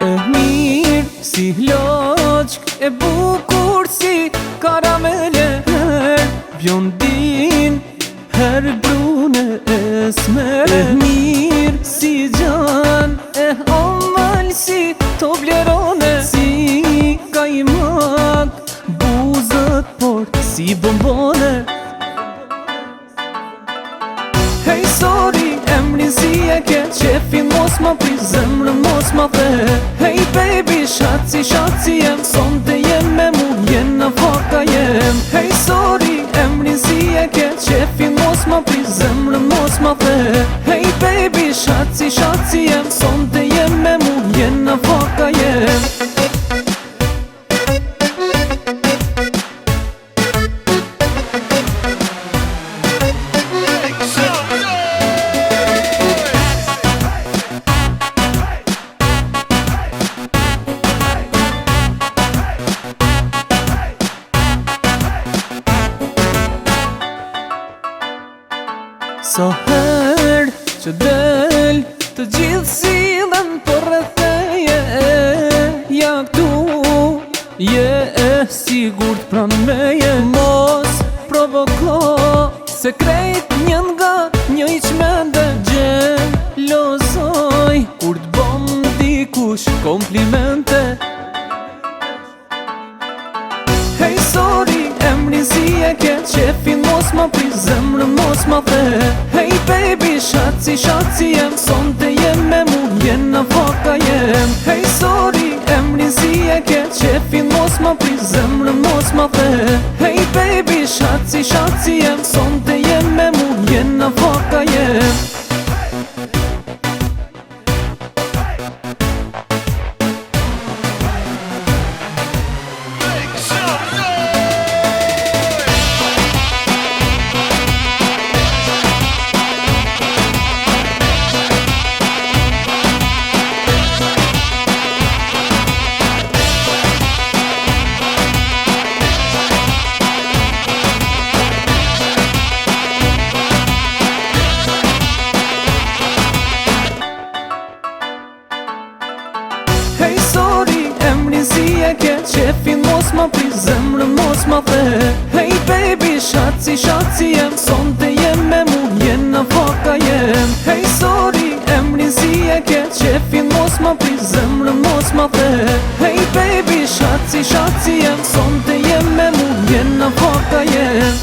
E mirë si loqk, e bukur si karamele, her bjondin, her brune e smere. E mirë si gjan, e amal si Toblerone, si kajmak, buzët por si bombone. Hej sorry, emrin si e ke, qefin mos ma pri, zemrën mos ma the. Hej baby, shaci jem, sonte jem me mu, jena faka jem. Hej sorry, emrin si e ke, qefin mos ma pri, zemrën mos ma the. Hej baby, shaci jem, sonte jem me mu, jena faka jem. Sa her që del, të gjithë sillen për rretheje. Ja këtu, je e sigurt pranë meje. Mos provoko, se krejt njën nga një i qmende. Gjelozoj, kur t'bom dikush komplimente. Hej sorry, emrin si e ke, qefin mos ma pri, zemrën mos ma the. Hej baby, shaci jem, sonte jem me mu, jena faka jem. Hej sorry, emrin si e ke, qefin mos ma pri, zemrën mos ma the. Hej baby, shaci jem, sonte jem me mu, jena faka jem. Hej sorry, emrin si e ke, qefin mos ma pri, zemrën mos ma the. Hej baby, shaci jem, sonte jem me mu, jena faka jem. Hej sorry, emrin si e ke, qefin mos ma pri, zemrën mos ma the. Hej baby, shaci jem, sonte jem me mu, jena faka jem.